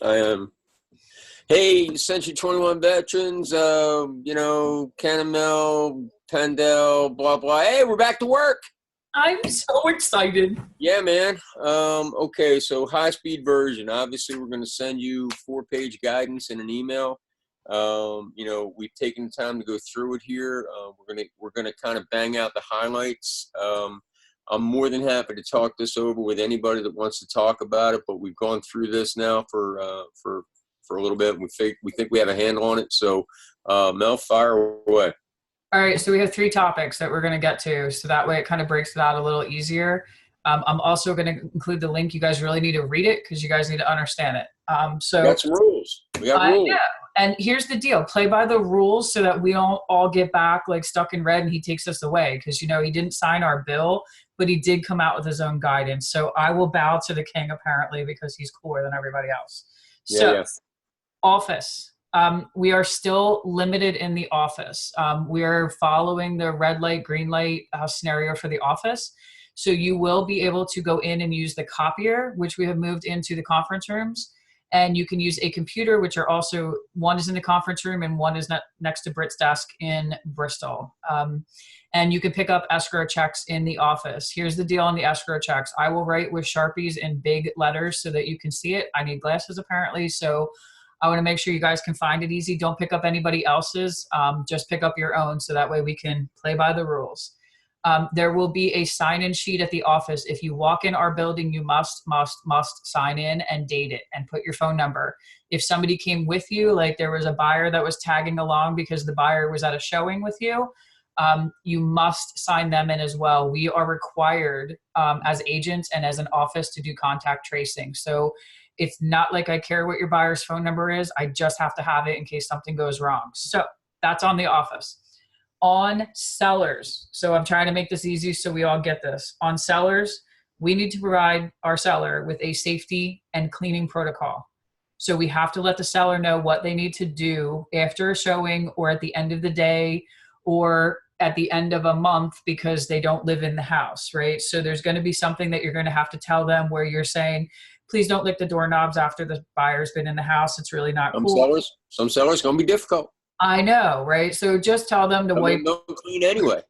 I am. Hey, C21 Veterans, Canamel, Pendel, blah, blah. Hey, we're back to work. I'm so excited. Yeah, man. Okay, so high-speed version. Obviously, we're going to send you 4-page guidance in an email. We've taken the time to go through it here. We're gonna kind of bang out the highlights. I'm more than happy to talk this over with anybody that wants to talk about it, but we've gone through this now for a little bit. We think we have a handle on it. So, Mel, fire away. All right, so we have three topics that we're going to get to, so that way it kind of breaks it out a little easier. I'm also going to include the link. You guys really need to read it because you guys need to understand it. We got some rules. We got rules. Yeah, and here's the deal. Play by the rules so that we don't all get back like stuck in red and he takes us away because, he didn't sign our bill, but he did come out with his own guidance. So I will bow to the king apparently because he's cooler than everybody else. So, Yeah. office. We are still limited in the office. We are following the red light, green light scenario for the office. So you will be able to go in and use the copier, which we have moved into the conference rooms. And you can use a computer, which are also, one is in the conference room and one is next to Britt's desk in Bristol. And you can pick up escrow checks in the office. Here's the deal on the escrow checks. I will write with Sharpies in big letters so that you can see it. I need glasses apparently, so I want to make sure you guys can find it easy. Don't pick up anybody else's. Just pick up your own so that way we can play by the rules. There will be a sign-in sheet at the office. If you walk in our building, you must sign in and date it and put your phone number. If somebody came with you, like there was a buyer that was tagging along because the buyer was at a showing with you, you must sign them in as well. We are required as agents and as an office to do contact tracing. So it's not like I care what your buyer's phone number is. I just have to have it in case something goes wrong. So that's on the office. On sellers, so I'm trying to make this easy so we all get this. On sellers, we need to provide our seller with a safety and cleaning protocol. So we have to let the seller know what they need to do after a showing or at the end of the day or at the end of a month because they don't live in the house, right? So there's going to be something that you're going to have to tell them where you're saying, please don't lick the doorknobs after the buyer's been in the house. It's really not cool. Some sellers going to be difficult. I know, right? So just tell them to wipe. No clean anyway.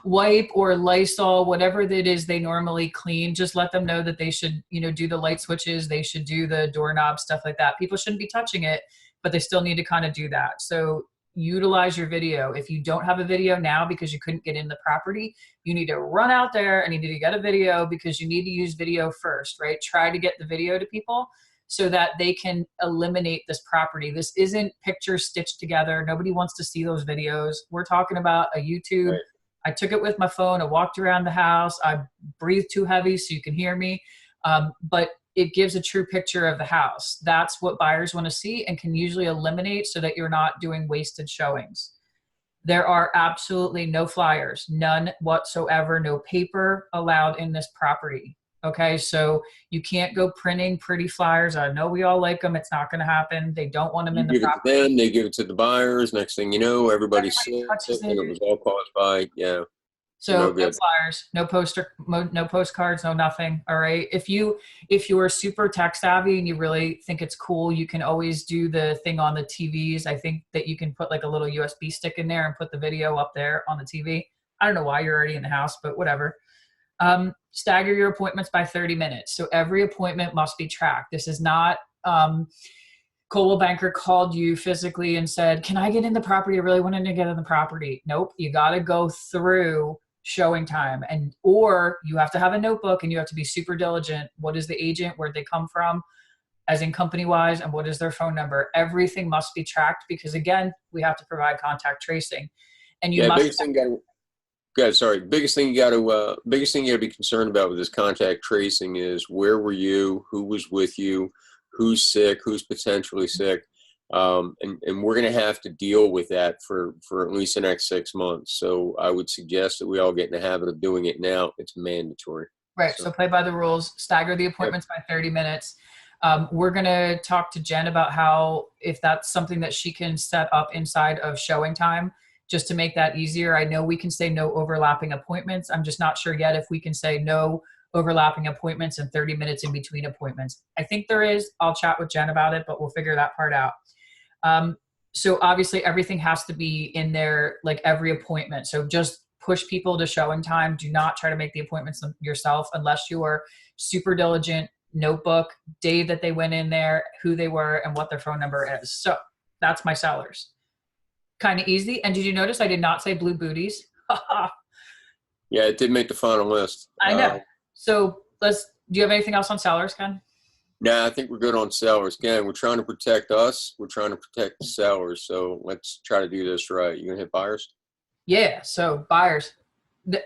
Wipe or Lysol, whatever it is they normally clean. Just let them know that they should, do the light switches. They should do the doorknob, stuff like that. People shouldn't be touching it, but they still need to kind of do that. So utilize your video. If you don't have a video now because you couldn't get in the property, you need to run out there and you need to get a video because you need to use video first, right? Try to get the video to people so that they can eliminate this property. This isn't pictures stitched together. Nobody wants to see those videos. We're talking about a YouTube. Right. I took it with my phone. I walked around the house. I breathed too heavy so you can hear me. But it gives a true picture of the house. That's what buyers want to see and can usually eliminate so that you're not doing wasted showings. There are absolutely no flyers, none whatsoever, no paper allowed in this property. Okay, so you can't go printing pretty flyers. I know we all like them. It's not going to happen. They don't want them in the property. Give it to them, they give it to the buyers. Next thing you know, everybody's sick, and it was all caused by, So no flyers, no postcards, no nothing. All right. If you are super tech savvy and you really think it's cool, you can always do the thing on the TVs. I think that you can put like a little USB stick in there and put the video up there on the TV. I don't know why you're already in the house, but whatever. Stagger your appointments by 30 minutes. So every appointment must be tracked. This is not, Coldwell Banker called you physically and said, can I get in the property? I really wanted to get in the property. Nope. You got to go through showing time or you have to have a notebook and you have to be super diligent. What is the agent? Where'd they come from? As in company wise, and what is their phone number? Everything must be tracked because again, we have to provide contact tracing and you must. Biggest thing you got to be concerned about with this contact tracing is where were you, who was with you, who's sick, who's potentially sick, and we're going to have to deal with that for at least the next 6 months. So I would suggest that we all get in the habit of doing it now. It's mandatory. Right. So play by the rules. Stagger the appointments by 30 minutes. We're going to talk to Jen about how if that's something that she can set up inside of showing time. Just to make that easier. I know we can say no overlapping appointments. I'm just not sure yet if we can say no overlapping appointments and 30 minutes in between appointments. I think there is. I'll chat with Jen about it, but we'll figure that part out. So obviously everything has to be in there, like every appointment. So just push people to showing time. Do not try to make the appointments yourself unless you are super diligent. Notebook, day that they went in there, who they were, and what their phone number is. So that's my sellers. Kind of easy. And did you notice I did not say blue booties? Yeah, it did make the final list. I know. So do you have anything else on sellers, Ken? No, I think we're good on sellers. Again, we're trying to protect us. We're trying to protect the sellers. So let's try to do this right. You gonna hit buyers? Yeah. So buyers.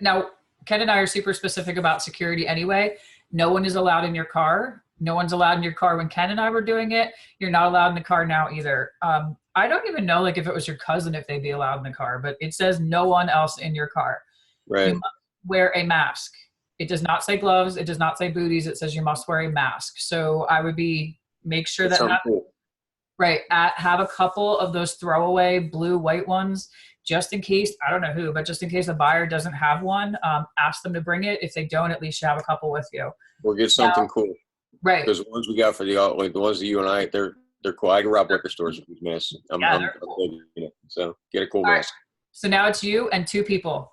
Now, Ken and I are super specific about security anyway. No one is allowed in your car. No one's allowed in your car when Ken and I were doing it. You're not allowed in the car now either. I don't even know, like, if it was your cousin, if they'd be allowed in the car, but it says no one else in your car. Right. You must wear a mask. It does not say gloves. It does not say booties. It says you must wear a mask. So I would make sure That's that, cool. right, have a couple of those throwaway blue, white ones, just in case, I don't know who, but just in case the buyer doesn't have one, ask them to bring it. If they don't, at least you have a couple with you. Or get something cool. Right. Because the ones we got for like the ones that you and I, they're cool. I can rob liquor stores with these masks. I'm cool. So get a cool mask. Right. So now it's you and two people.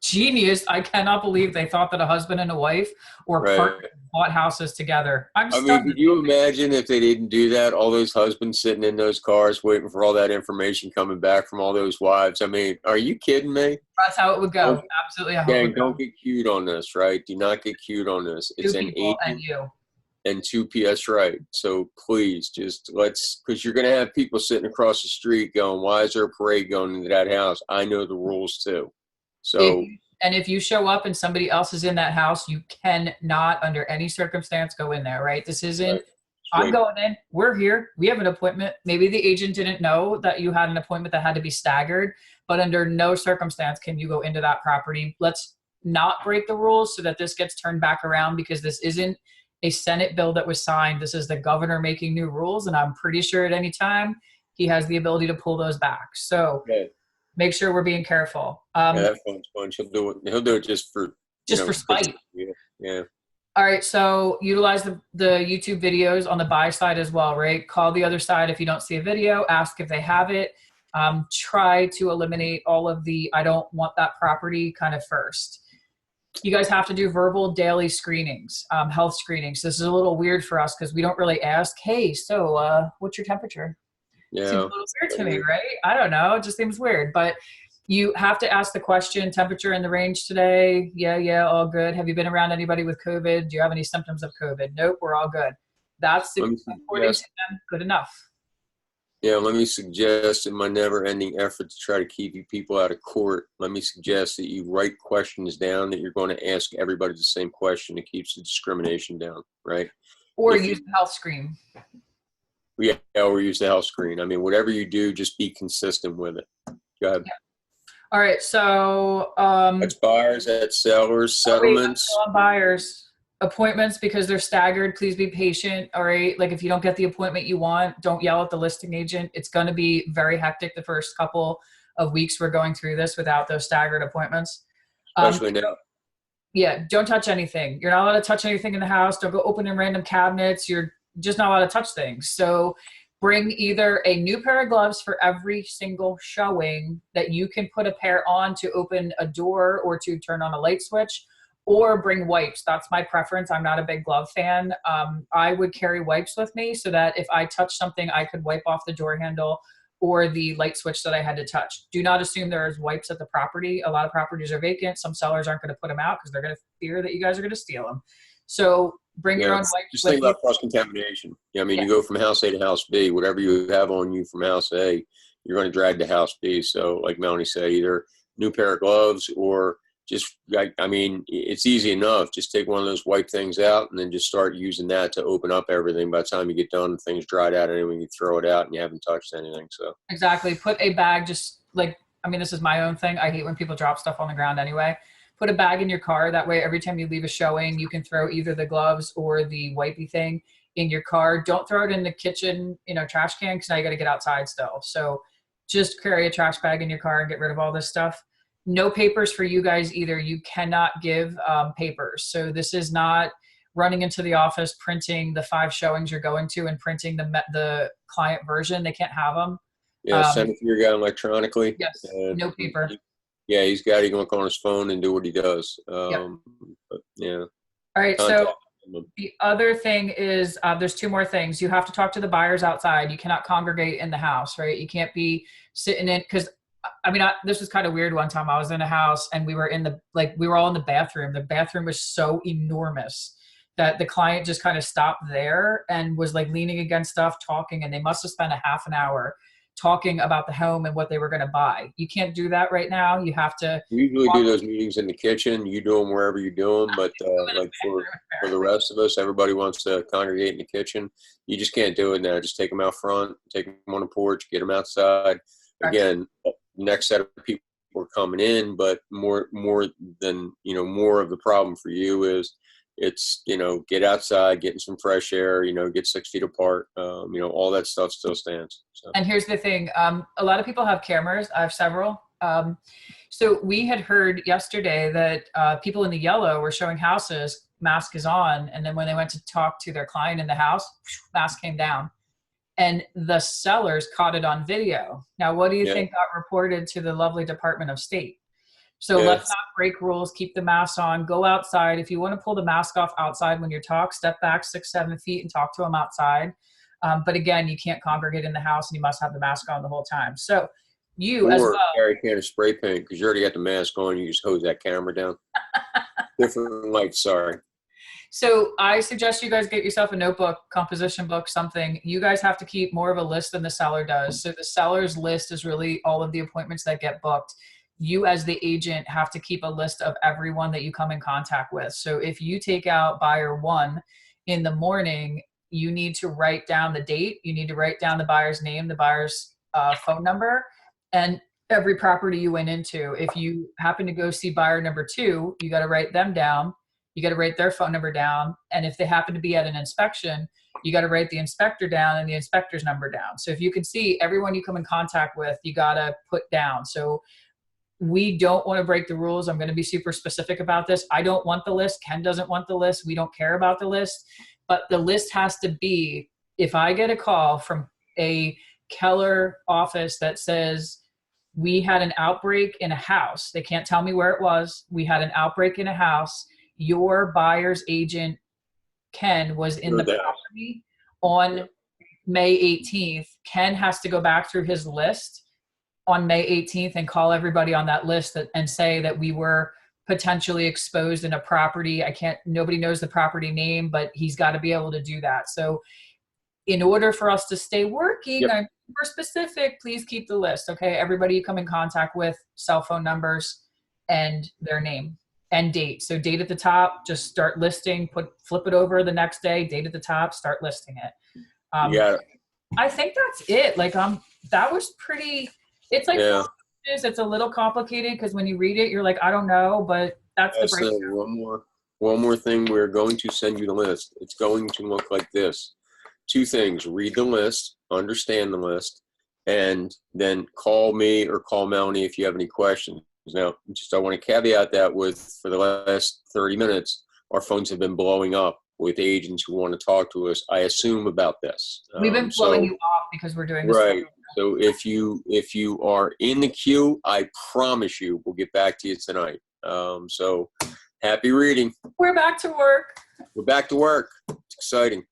Genius. I cannot believe they thought that a husband and a wife or partner bought houses together. I mean, could you imagine if they didn't do that? All those husbands sitting in those cars waiting for all that information coming back from all those wives. I mean, are you kidding me? That's how it would go. Absolutely. How it would don't get cute on this, right? Do not get cute on this. It's an agent and you. And 2 PS right. So please just because you're going to have people sitting across the street going, why is there a parade going into that house? I know the rules too. So, if you show up and somebody else is in that house, you cannot under any circumstance go in there, right? This isn't, right. I'm going in, we're here, we have an appointment. Maybe the agent didn't know that you had an appointment that had to be staggered, but under no circumstance can you go into that property. Let's not break the rules so that this gets turned back around, because this isn't a Senate bill that was signed. This is the governor making new rules, and I'm pretty sure at any time he has the ability to pull those back. So make sure we're being careful. Yeah, that phone's fun. He'll do it just for spite. Yeah. All right. So utilize the YouTube videos on the buy side as well, right? Call the other side if you don't see a video. Ask if they have it. Try to eliminate all of the I don't want that property kind of first. You guys have to do verbal daily screenings, health screenings. This is a little weird for us because we don't really ask, hey, so what's your temperature? Yeah. Seems a little weird to me, right? I don't know. It just seems weird. But you have to ask the question, temperature in the range today? Yeah, all good. Have you been around anybody with COVID? Do you have any symptoms of COVID? Nope, we're all good. That's according to them, good enough. Yeah, let me suggest, in my never-ending effort to try to keep you people out of court, let me suggest that you write questions down that you're going to ask everybody the same question. It keeps the discrimination down, right? Or use the health screen. Yeah, or use the health screen. I mean, whatever you do, just be consistent with it. Go ahead. Yeah. All right, so that's buyers, that's sellers, settlements. Buyers. Appointments, because they're staggered, please be patient. All right, like if you don't get the appointment you want, don't yell at the listing agent. It's going to be very hectic the first couple of weeks we're going through this without those staggered appointments. Especially now. Yeah, don't touch anything. You're not allowed to touch anything in the house. Don't go open in random cabinets. You're just not allowed to touch things. So bring either a new pair of gloves for every single showing that you can put a pair on to open a door or to turn on a light switch, or bring wipes. That's my preference. I'm not a big glove fan. I would carry wipes with me so that if I touch something, I could wipe off the door handle or the light switch that I had to touch. Do not assume there's wipes at the property. A lot of properties are vacant. Some sellers aren't going to put them out because they're going to fear that you guys are going to steal them. So bring your own wipes. Just think about cross-contamination. Yeah, I mean, you go from house A to house B. Whatever you have on you from house A, you're going to drag to house B. So like Melanie said, either new pair of gloves or just, I mean, it's easy enough. Just take one of those wipe things out and then just start using that to open up everything. By the time you get done, things dried out anyway, you throw it out and you haven't touched anything. So exactly. Put a bag, just like, I mean, this is my own thing. I hate when people drop stuff on the ground anyway. Put a bag in your car. That way, every time you leave a showing, you can throw either the gloves or the wipey thing in your car. Don't throw it in the kitchen, trash can, because now you got to get outside still. So just carry a trash bag in your car and get rid of all this stuff. No papers for you guys either. You cannot give papers. So this is not running into the office, printing the 5 showings you're going to and printing the client version. They can't have them. Yeah, send it to your guy electronically. Yes, And no paper. yeah, he's got to look on his phone and do what he does. Yep. But yeah. All right, Contact so him. the other thing is there's 2 more things. You have to talk to the buyers outside. You cannot congregate in the house, right? You can't be sitting in, because I mean, this was kind of weird. One time I was in a house and we were we were all in the bathroom. The bathroom was so enormous that the client just kind of stopped there and was like leaning against stuff, talking, and they must have spent a half an hour talking about the home and what they were going to buy. You can't do that right now. You have to. We usually do those meetings in the kitchen. You do them wherever you do them, but like for the rest of us, everybody wants to congregate in the kitchen. You just can't do it now. Just take them out front, take them on the porch, get them outside. Again, next set of people are coming in, but more than, more of the problem for you is it's, get outside, getting some fresh air, get 6 feet apart. All that stuff still stands. So. And here's the thing. A lot of people have cameras. I have several. So we had heard yesterday that people in the yellow were showing houses, mask is on. And then when they went to talk to their client in the house, mask came down. And the sellers caught it on video. Now, what do you think got reported to the lovely Department of State? So let's not break rules, keep the mask on, go outside. If you want to pull the mask off outside when you talk, step back 6, 7 feet and talk to them outside. But again, you can't congregate in the house and you must have the mask on the whole time. So as well. Carry a can of spray paint because you already got the mask on. You just hose that camera down. Different lights, sorry. So I suggest you guys get yourself a notebook, composition book, something. You guys have to keep more of a list than the seller does. So the seller's list is really all of the appointments that get booked. You as the agent have to keep a list of everyone that you come in contact with. So if you take out buyer 1 in the morning, you need to write down the date. You need to write down the buyer's name, the buyer's phone number, and every property you went into. If you happen to go see buyer number 2, you got to write them down. You got to write their phone number down. And if they happen to be at an inspection, you got to write the inspector down and the inspector's number down. So if you can see everyone you come in contact with, you got to put down. So we don't want to break the rules. I'm going to be super specific about this. I don't want the list. Ken doesn't want the list. We don't care about the list. But the list has to be, if I get a call from a Keller office that says, we had an outbreak in a house. They can't tell me where it was. We had an outbreak in a house. Your buyer's agent, Ken, was in the property on May 18th. Ken has to go back through his list on May 18th and call everybody on that list and say that we were potentially exposed in a property. Nobody knows the property name, but he's got to be able to do that. So in order for us to stay working, I'm super specific, please keep the list. Okay. Everybody you come in contact with, cell phone numbers and their name and date. So date at the top, just start listing, flip it over the next day, date at the top, start listing it. I think that's it. That was pretty, it's like, it's a little complicated because when you read it, you're like, I don't know, but that's the breakdown. One more thing. We're going to send you the list. It's going to look like this. 2 things: read the list, understand the list, and then call me or call Melanie if you have any questions. Now, I want to caveat that for the last 30 minutes, our phones have been blowing up with agents who want to talk to us, I assume, about this. We've been blowing you off because we're doing this. Right. So if you are in the queue, I promise you we'll get back to you tonight. So happy reading. We're back to work. We're back to work. It's exciting.